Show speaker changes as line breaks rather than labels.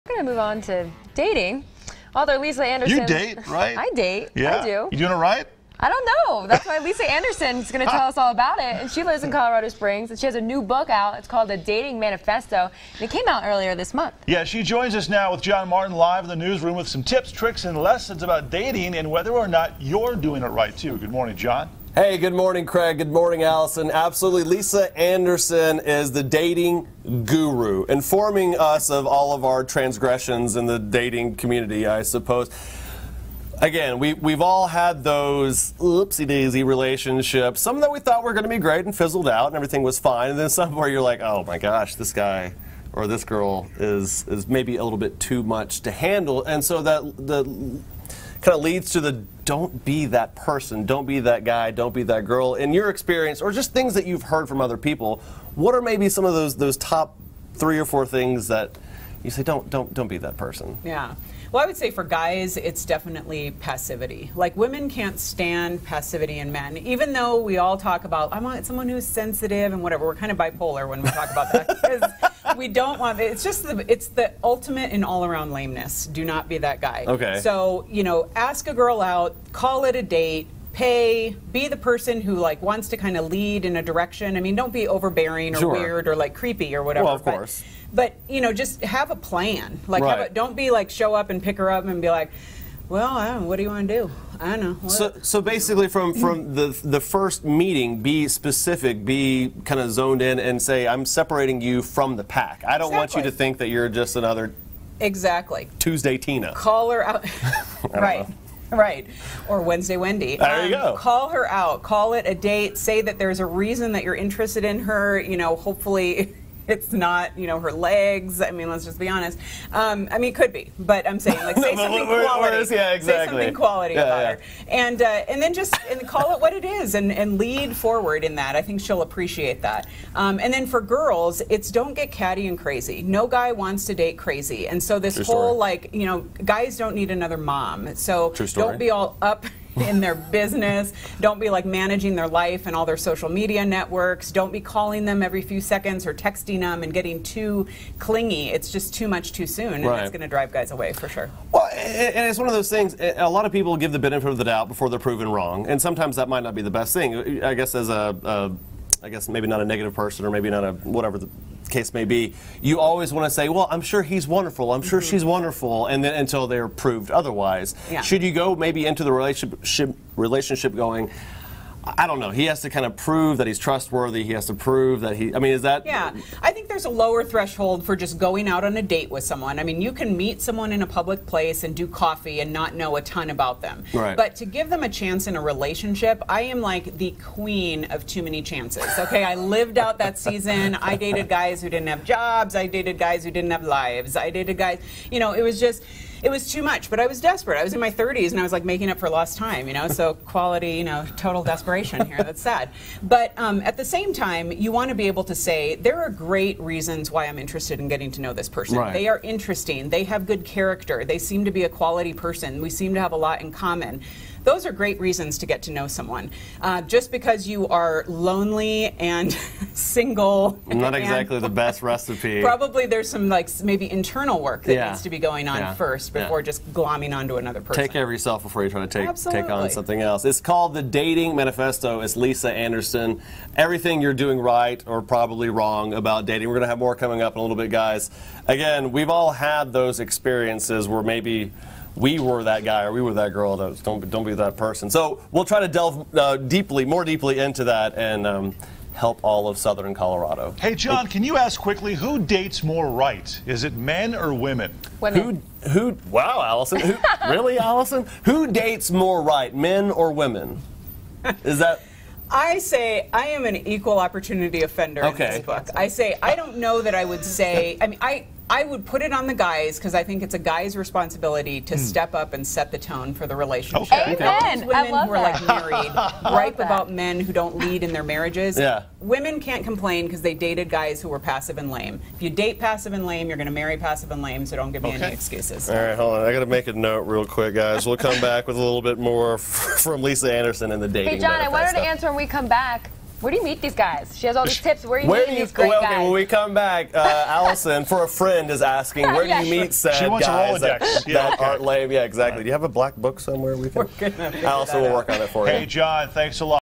We're going to move on to dating. Although Lisa Anderson...
You date, right?
I date.
Yeah.
I do.
You doing it right?
I don't know. That's why Lisa Anderson is going to tell us all about it. And she lives in Colorado Springs, and she has a new book out. It's called The Dating Manifesto, and it came out earlier this month.
Yeah, she joins us now with John Martin live in the newsroom with some tips, tricks, and lessons about dating and whether or not you're doing it right, too. Good morning, John.
Hey, good morning, Craig. Good morning, Allison. Absolutely. Lisa Anderson is the dating guru, informing us of all of our transgressions in the dating community, I suppose. Again, we've all had those oopsie-daisy relationships, some that we thought were going to be great and fizzled out and everything was fine, and then some where you're like, oh my gosh, this guy or this girl is maybe a little bit too much to handle, and so that kind of leads to the don't be that person, don't be that guy, don't be that girl. In your experience, or just things that you've heard from other people, what are maybe some of those top 3 or 4 things that you say don't be that person?
Yeah. Well, I would say for guys, it's definitely passivity. Like, women can't stand passivity in men, even though we all talk about, I want someone who's sensitive and whatever. We're kind of bipolar when we talk about that, because we don't want, it's just it's the ultimate in all-around lameness. Do not be that guy.
Okay.
So, you know, ask a girl out, call it a date, pay, be the person who like wants to kind of lead in a direction. I mean, don't be overbearing or weird or like creepy or whatever.
Well, of course.
But you know, just have a plan. Like,
right.
don't be like show up and pick her up and be like, well, I don't know, what do you want to do? I don't know.
So basically, from the first meeting, be specific, be kind of zoned in, and say, I'm separating you from the pack. I don't want you to think that you're just another Tuesday Tina.
Call her out. Right. Right. Or Wednesday Wendy.
There you go.
Call her out. Call it a date. Say that there's a reason that you're interested in her. You know, hopefully it's not, you know, her legs. I mean, let's just be honest. I mean, it could be. But I'm saying, like, say something quality.
Yeah, exactly.
Say something quality about her. And then just call it what it is and lead forward in that. I think she'll appreciate that. And then for girls, it's don't get catty and crazy. No guy wants to date crazy. And so this whole, like, you know, guys don't need another mom. So don't be all up in their business. Don't be like managing their life and all their social media networks. Don't be calling them every few seconds or texting them and getting too clingy. It's just too much too soon, and it's going to drive guys away for sure.
Well, and it's one of those things, a lot of people give the benefit of the doubt before they're proven wrong, and sometimes that might not be the best thing. I guess as I guess maybe not a negative person, or maybe not a whatever the case may be, you always want to say, well, I'm sure he's wonderful, I'm sure she's wonderful, and then until they're proved otherwise. Yeah. Should you go maybe into the relationship going, I don't know, he has to kind of prove that he's trustworthy, he has to prove that he, I mean, is that...
Yeah, I think there's a lower threshold for just going out on a date with someone. I mean, you can meet someone in a public place and do coffee and not know a ton about them.
Right.
But to give them a chance in a relationship, I am like the queen of too many chances, okay? I lived out that season. I dated guys who didn't have jobs. I dated guys who didn't have lives. I dated guys, you know, it was just... It was too much, but I was desperate. I was in my 30s, and I was like making up for lost time, you know, so quality, you know, total desperation here. That's sad. But at the same time, you want to be able to say, there are great reasons why I'm interested in getting to know this person.
Right.
They are interesting. They have good character. They seem to be a quality person. We seem to have a lot in common. Those are great reasons to get to know someone. Just because you are lonely and single.
Not exactly the best recipe.
Probably there's some like maybe internal work that needs to be going on first before just glomming onto another person.
Take care of yourself before you try to take on something else. It's called The Dating Manifesto. It's Lisa Anderson. Everything you're doing right or probably wrong about dating. We're going to have more coming up in a little bit, guys. Again, we've all had those experiences where maybe we were that guy or we were that girl. Don't be that person. So we'll try to delve more deeply into that and help all of Southern Colorado.
Hey, John, can you ask quickly, who dates more right? Is it men or women?
Women.
Wow, Allison. Really, Allison? Who dates more right, men or women? Is that...
I say I am an equal opportunity offender in this book. I say I don't know that I would say, I mean, I would put it on the guys because I think it's a guy's responsibility to step up and set the tone for the relationship.
Okay. Amen.
Women
I love
who are like married gripe about men who don't lead in their marriages.
Yeah.
Women can't complain because they dated guys who were passive and lame. If you date passive and lame, you're going to marry passive and lame, so don't give me any excuses.
All right, hold on. I got to make a note real quick, guys. We'll come back with a little bit more from Lisa Anderson and the dating
Hey, John,
manifesto.
I wanted to answer when we come back. Where do you meet these guys? She has all these tips. Where are you meeting these great guys?
When we come back, Allison, for a friend, is asking, where do you meet said guys that aren't lame? Yeah, exactly. Do you have a black book somewhere we can?
We're gonna
Allison will work on it for you.
Hey, John, thanks a lot.